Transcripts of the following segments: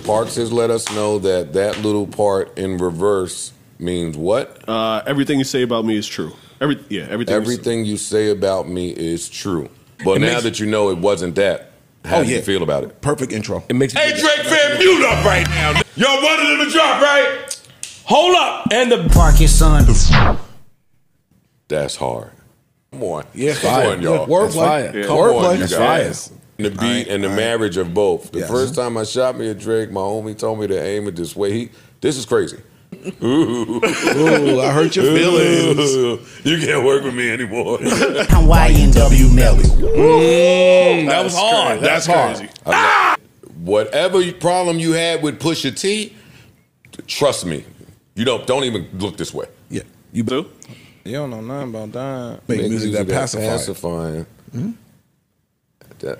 Parks has let us know that that little part in reverse means what? Everything you say about me is true. Everything you say about me is true. But now that you know it wasn't that, how do you feel about it? Perfect intro. It makes Hey, Drake fan, mute up right now. Y'all wanted him to drop, right? Hold up. And the Park's son. That's hard. Come on. Yeah, Come on, y'all. Wordplay. Come on, you guys. The beat and the marriage of both. The Yes. first time I shot me a Drake, my homie told me to aim it this way. This is crazy. Ooh, I hurt your feelings. You can't work with me anymore. Hawaiian W Melly. that was hard. That's hard. Whatever problem you had with Pusha T, trust me, you don't even look this way. Yeah. You do? You don't know nothing about that. Make music that pacifying.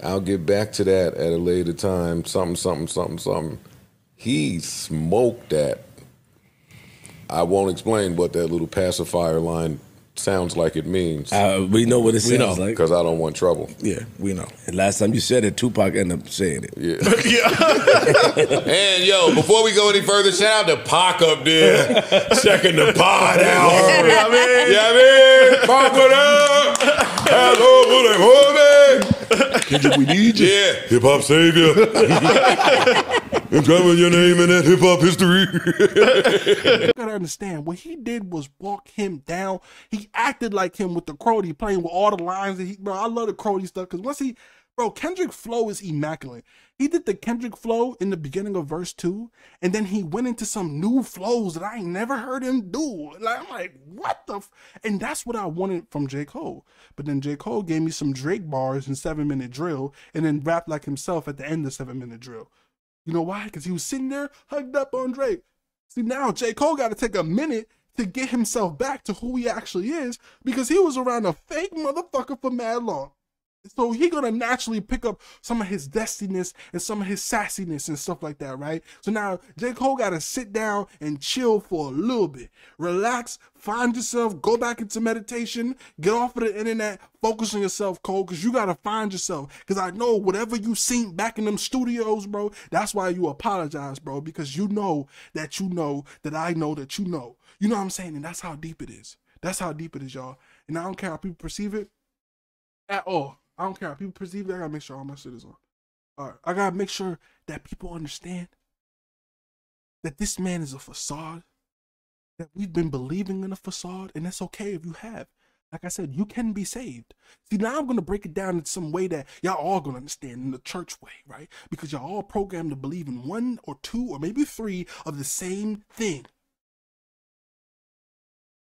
I'll get back to that at a later time. Something. He smoked that. I won't explain what that little pacifier line sounds like it means. We know what it sounds like. Because I don't want trouble. Yeah, we know. And last time you said it, Tupac ended up saying it. Yeah. And yo, before we go any further, shout out to Pac up there checking the pod out. Yeah, I mean, Pac, what up? Hello, homie. Kendrick, we need you. Yeah, hip hop savior. I'm trying your name in that hip hop history. You gotta understand, what he did was walk him down. He acted like him with the Crody, playing with all the lines. That bro, I love the Crody stuff because Kendrick flow is immaculate. He did the Kendrick flow in the beginning of verse 2, and then he went into some new flows that I ain't never heard him do. Like, I'm like, what the? And that's what I wanted from J. Cole. But then J. Cole gave me some Drake bars in 7 Minute Drill, and then rapped like himself at the end of 7 Minute Drill. You know why? Because he was sitting there hugged up on Drake. See, now J. Cole got to take a minute to get himself back to who he actually is, because he was around a fake motherfucker for mad long. So he gonna naturally pick up some of his destiness and some of his sassiness and stuff like that, right? So now J. Cole gotta sit down and chill for a little bit. Relax, find yourself, go back into meditation, get off of the internet, focus on yourself, Cole, because you gotta find yourself. Because I know whatever you seen back in them studios, bro, that's why you apologize, bro, because you know that I know that you know. You know what I'm saying? And that's how deep it is. That's how deep it is, y'all. And I don't care how people perceive it at all. I don't care how people perceive it. I gotta make sure all my shit is on. All right, I gotta make sure that people understand that this man is a facade, that we've been believing in a facade, and that's okay if you have. Like I said, you can be saved. See, now I'm gonna break it down in some way that y'all all gonna understand, in the church way, right? Because y'all all programmed to believe in 1 or 2 or maybe 3 of the same thing.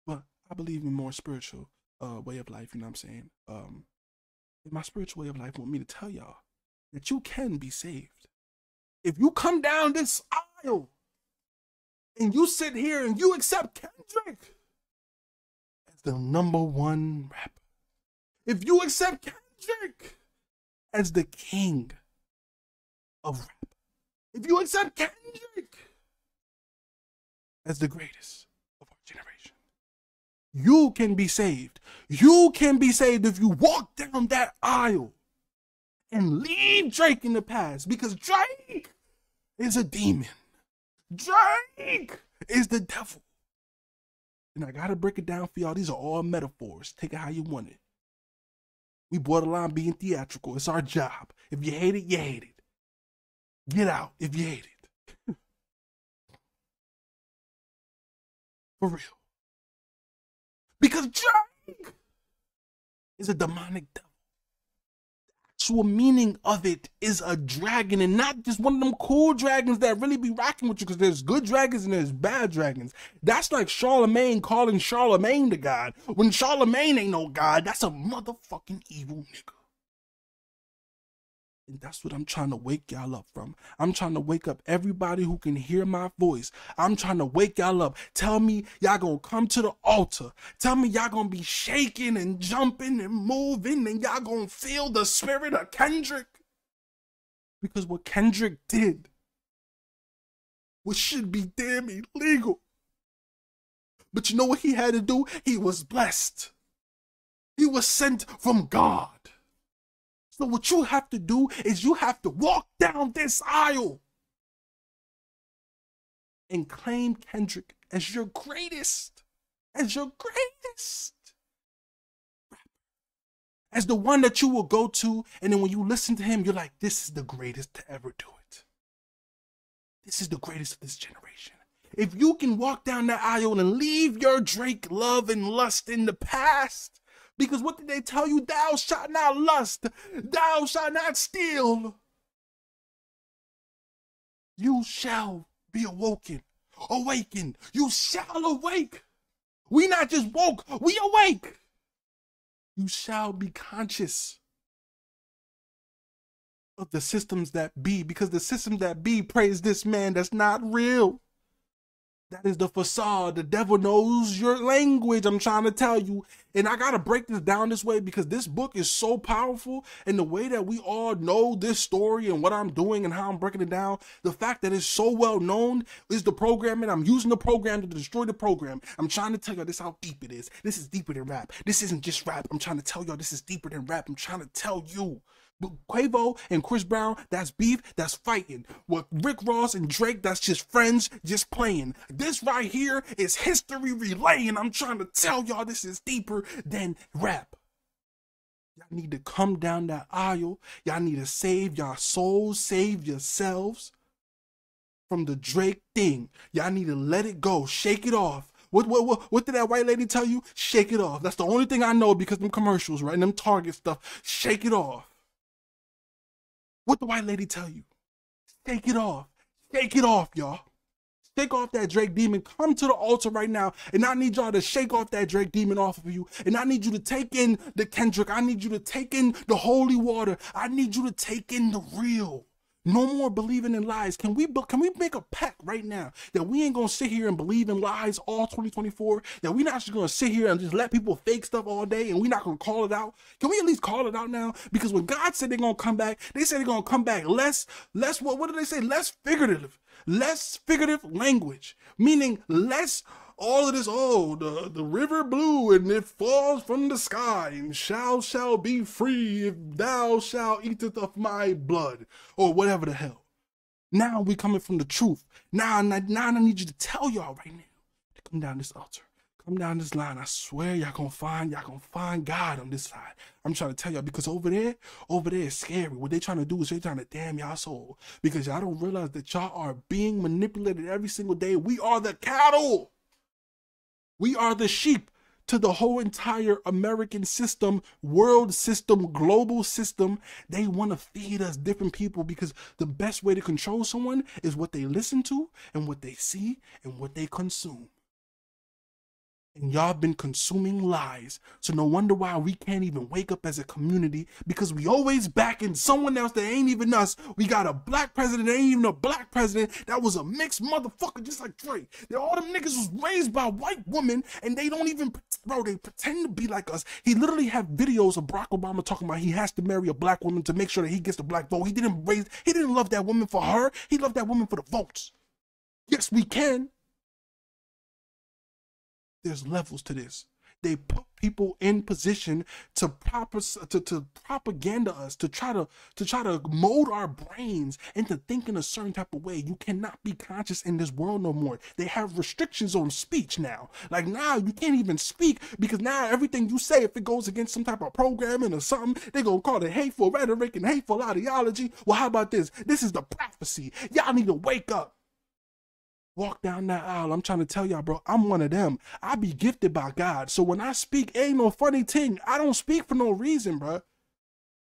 But I believe in more spiritual way of life, you know what I'm saying? My spiritual way of life want me to tell y'all that you can be saved. If you come down this aisle and you sit here and you accept Kendrick as the #1 rapper, if you accept Kendrick as the king of rap, if you accept Kendrick as the greatest of our generation, you can be saved. You can be saved if you walk down that aisle and leave Drake in the past, because Drake is a demon. Drake is the devil. And I gotta break it down for y'all. These are all metaphors. Take it how you want it. We borderline being theatrical. It's our job. If you hate it, you hate it. Get out if you hate it. For real. Because Drake is a demonic devil. The actual meaning of it is a dragon, and not just one of them cool dragons that really be rocking with you, because there's good dragons and there's bad dragons. That's like Charlemagne calling Charlemagne the god, when Charlemagne ain't no god. That's a motherfucking evil nigga. And that's what I'm trying to wake y'all up from. I'm trying to wake up everybody who can hear my voice. I'm trying to wake y'all up. Tell me y'all gonna come to the altar. Tell me y'all gonna be shaking and jumping and moving, and y'all gonna feel the spirit of Kendrick. Because what Kendrick did, what should be damn illegal. But you know what he had to do? He was blessed. He was sent from God. So what you have to do is you have to walk down this aisle and claim Kendrick as your greatest, as the one that you will go to, and then when you listen to him, you're like, this is the greatest to ever do it. This is the greatest of this generation. If you can walk down that aisle and leave your Drake love and lust in the past, because what did they tell you? Thou shalt not lust, thou shalt not steal. You shall be awakened. You shall awake. We not just woke, we awake. You shall be conscious of the systems that be, because the systems that be praise this man that's not real. That is the facade. The devil knows your language, I'm trying to tell you. And I got to break this down this way because this book is so powerful. And the way that we all know this story and what I'm doing and how I'm breaking it down, the fact that it's so well known is the programming. I'm using the program to destroy the program. I'm trying to tell y'all this how deep it is. This is deeper than rap. This isn't just rap. I'm trying to tell y'all this is deeper than rap. I'm trying to tell you. But Quavo and Chris Brown, that's beef, that's fighting. With Rick Ross and Drake, that's just friends, just playing. This right here is history relaying. I'm trying to tell y'all this is deeper than rap. Y'all need to come down that aisle. Y'all need to save y'all souls, save yourselves from the Drake thing. Y'all need to let it go, shake it off. What did that white lady tell you? Shake it off. That's the only thing I know because them commercials, right? And them Target stuff. Shake it off. What the white lady tell you? Shake it off. Shake it off, y'all. Shake off that Drake demon. Come to the altar right now. And I need y'all to shake off that Drake demon off of you. And I need you to take in the Kendrick. I need you to take in the holy water. I need you to take in the real. No more believing in lies. Can we make a pact right now that we ain't gonna sit here and believe in lies all 2024? That we not just gonna sit here and just let people fake stuff all day and we not gonna call it out? Can we at least call it out now? Because when God said they're gonna come back, they said they're gonna come back less what did they say? Less figurative language, meaning less all of this, the river blue and it falls from the sky and shall be free if thou shalt eateth of my blood or whatever the hell. Now we coming from the truth. Now I need you to tell y'all right now to come down this altar. Come down this line. I swear y'all gonna find God on this side. I'm trying to tell y'all because over there is scary. What they trying to do is they trying to damn y'all soul because y'all don't realize that y'all are being manipulated every single day. We are the cattle. We are the sheep to the whole entire American system, world system, global system. They want to feed us different people because the best way to control someone is what they listen to and what they see and what they consume. And y'all been consuming lies. So no wonder why we can't even wake up as a community because we always backing someone else that ain't even us. We got a black president that ain't even a black president. That was a mixed motherfucker just like Drake. All them niggas was raised by white women and they don't even, bro, they pretend to be like us. He literally have videos of Barack Obama talking about he has to marry a black woman to make sure that he gets the black vote. He didn't love that woman for her. He loved that woman for the votes. Yes, we can. There's levels to this. They put people in position to propaganda us, to try to mold our brains into thinking a certain type of way. You cannot be conscious in this world no more. They have restrictions on speech now. Like now you can't even speak because now everything you say, if it goes against some type of programming or something, they're gonna call it hateful rhetoric and hateful ideology. Well, how about this? This is the prophecy. Y'all need to wake up. Walk down that aisle. I'm trying to tell y'all, bro, I'm one of them. I be gifted by God. So when I speak, ain't no funny thing. I don't speak for no reason, bro.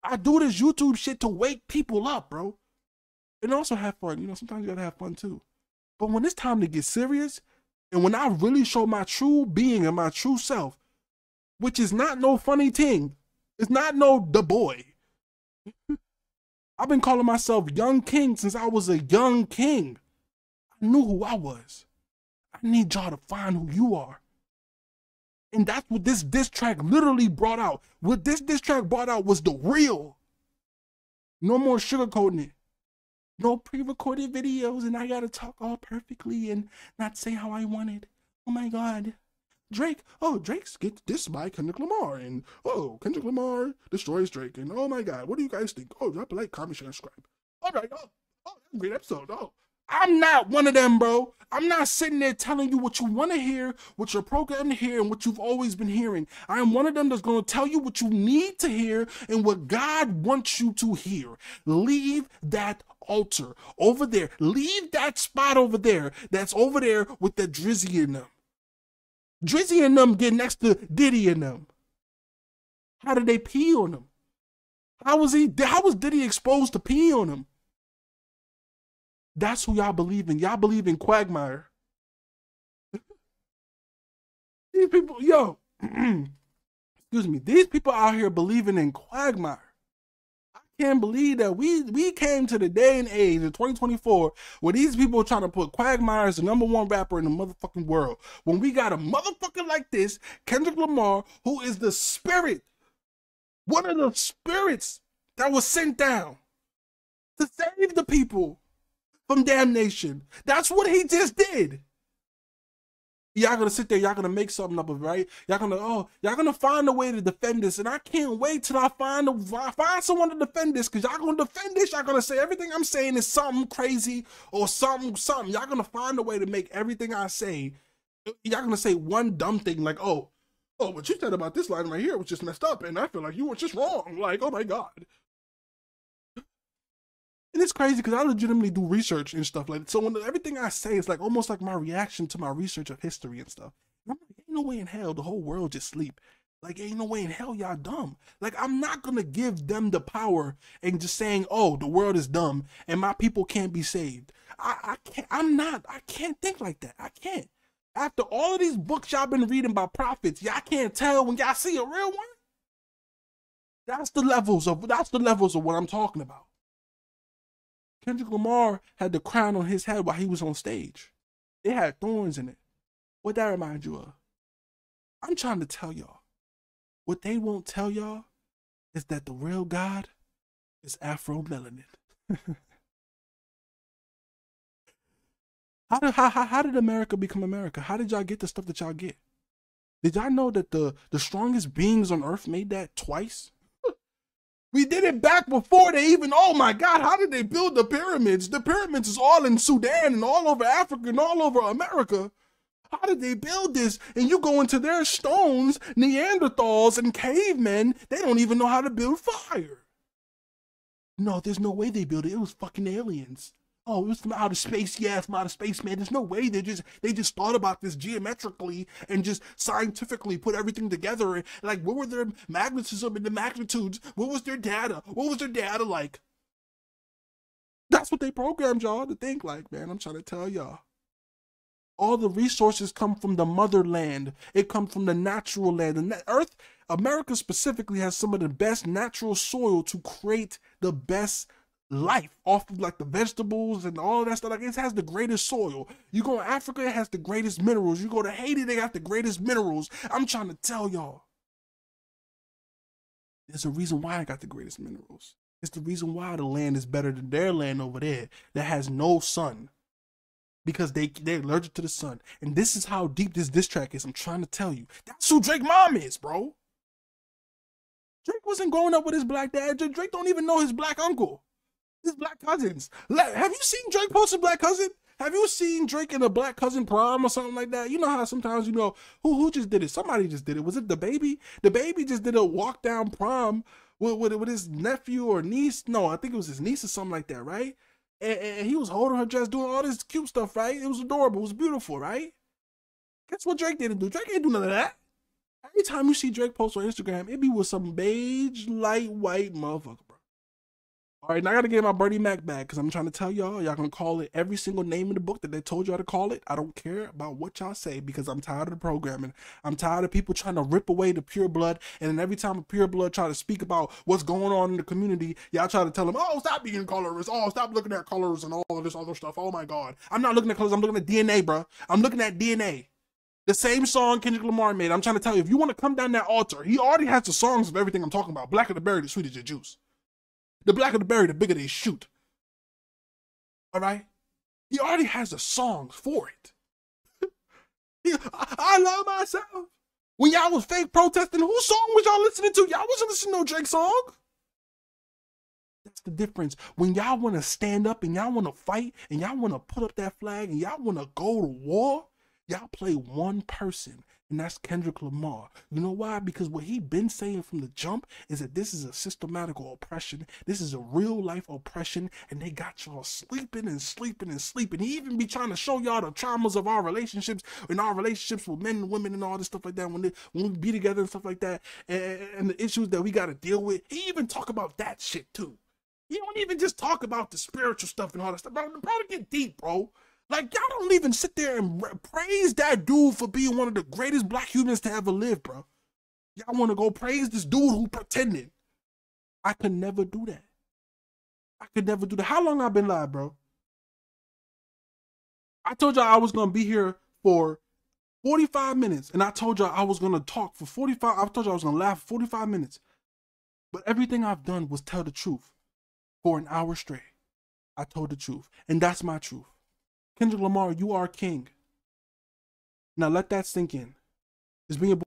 I do this YouTube shit to wake people up, bro. And also have fun. You know, sometimes you gotta have fun too. But when it's time to get serious, and when I really show my true being and my true self, which is not no funny thing, it's not no the boy. I've been calling myself Young King since I was a young king. I knew who I was. I need y'all to find who you are. And that's what this diss track literally brought out. What this diss track brought out was the real. No more sugarcoating it. No pre-recorded videos and I gotta talk all perfectly and not say how I want it. Oh my God. Drake, Drake's get dissed by Kendrick Lamar and Kendrick Lamar destroys Drake and oh my God, what do you guys think? Drop a like, comment, share, and subscribe. All right, great episode. I'm not one of them, bro. I'm not sitting there telling you what you want to hear, what you're programmed to hear, and what you've always been hearing. I am one of them that's going to tell you what you need to hear and what God wants you to hear. Leave that altar over there. Leave that spot over there that's over there with the Drizzy in them. Drizzy and them get next to Diddy and them. How did they pee on him? How was Diddy exposed to pee on him? That's who y'all believe in. Y'all believe in Quagmire. These people, yo, excuse me, these people out here believing in Quagmire. I can't believe that we came to the day and age in 2024 where these people are trying to put Quagmire as the #1 rapper in the motherfucking world. When we got a motherfucker like this, Kendrick Lamar, who is the spirit, one of the spirits that was sent down to save the people from damnation. That's what he just did. Y'all gonna sit there, y'all gonna make something up of it, right? Y'all gonna find a way to defend this, and I can't wait till I find someone to defend this, because y'all gonna defend this, y'all gonna say everything I'm saying is something crazy or something. Y'all gonna find a way to make everything I say, y'all gonna say one dumb thing like, oh, what you said about this line right here was just messed up, and I feel like you were just wrong. Like, oh my God. And it's crazy because I legitimately do research and stuff like that. So when everything I say is like almost like my reaction to my research of history and stuff. And I'm like, ain't no way in hell the whole world just sleep. Like, ain't no way in hell y'all dumb. Like, I'm not gonna give them the power and just saying, oh, the world is dumb and my people can't be saved. I can't think like that. I can't. After all of these books y'all been reading about prophets, y'all can't tell when y'all see a real one. That's the levels of what I'm talking about. Kendrick Lamar had the crown on his head while he was on stage. It had thorns in it. What that remind you of? I'm trying to tell y'all. What they won't tell y'all is that the real God is Afro-melanin. How did America become America? How did y'all get the stuff that y'all get? Did y'all know that the strongest beings on earth made that twice? We did it back before they even, oh my God, how did they build the pyramids? The pyramids is all in Sudan and all over Africa and all over America. How did they build this? And you go into their stones, Neanderthals and cavemen, they don't even know how to build fire. No, there's no way they built it. It was fucking aliens. Oh, it was from outer space. Yeah, from outer space, man. There's no way. They just thought about this geometrically and just scientifically put everything together. And like, what were their magnetism and the magnitudes? What was their data? What was their data like? That's what they programmed y'all to think like, man. I'm trying to tell y'all. All the resources come from the motherland. It comes from the natural land. And that Earth, America specifically, has some of the best natural soil to create the best life off of like the vegetables and all of that stuff. Like, it has the greatest soil. You go to Africa, it has the greatest minerals. You go to Haiti, they got the greatest minerals. I'm trying to tell y'all, there's a reason why I got the greatest minerals. It's the reason why the land is better than their land over there that has no sun, because they're allergic to the sun. And this is how deep this diss track is. I'm trying to tell you, that's who Drake mom is, bro. Drake wasn't growing up with his black dad. Drake don't even know his black uncle. His black cousins. Have you seen Drake post a black cousin? Have you seen Drake in a black cousin prom or something like that? You know how sometimes, you know, who just did it? Somebody just did it. Was it the baby? The baby just did a walk down prom with his nephew or niece. No, I think it was his niece or something like that, right? And he was holding her dress, doing all this cute stuff, right? It was adorable. It was beautiful, right? Guess what Drake didn't do? Drake ain't do none of that. Every time you see Drake post on Instagram, it be with some beige, light, white motherfucker, bro. All right, now I got to get my Bernie Mac back because I'm trying to tell y'all going to call it every single name in the book that they told y'all to call it. I don't care about what y'all say because I'm tired of the programming. I'm tired of people trying to rip away the pure blood. And then every time a pure blood try to speak about what's going on in the community, y'all try to tell them, oh, stop being colorist. Oh, stop looking at colors and all of this other stuff. Oh, my God. I'm not looking at colors. I'm looking at DNA, bro. I'm looking at DNA. The same song Kendrick Lamar made. I'm trying to tell you, if you want to come down that altar, he already has the songs of everything I'm talking about. Blacker the berry, the sweeter the juice. The blacker the berry, the bigger they shoot. All right? He already has the songs for it. I love myself. When y'all was fake protesting, whose song was y'all listening to? Y'all wasn't listening to no Drake song. That's the difference. When y'all want to stand up and y'all want to fight and y'all want to put up that flag and y'all want to go to war, y'all play one person, and that's Kendrick Lamar. You know why? Because what he been saying from the jump is that this is a systematical oppression. This is a real life oppression, and they got y'all sleeping and sleeping and sleeping. He even be trying to show y'all the traumas of our relationships and our relationships with men and women and all this stuff like that when we be together and stuff like that, and the issues that we got to deal with. He even talk about that shit too. He don't even just talk about the spiritual stuff and all that stuff. Bro, get deep, bro. Like, y'all don't even sit there and praise that dude for being one of the greatest black humans to ever live, bro. Y'all want to go praise this dude who pretended. I could never do that. I could never do that. How long I been live, bro? I told y'all I was going to be here for 45 minutes, and I told y'all I was going to talk for 45. I told y'all I was going to laugh for 45 minutes. But everything I've done was tell the truth. For an hour straight, I told the truth. And that's my truth. Kendrick Lamar, you are king. Now let that sink in. It's being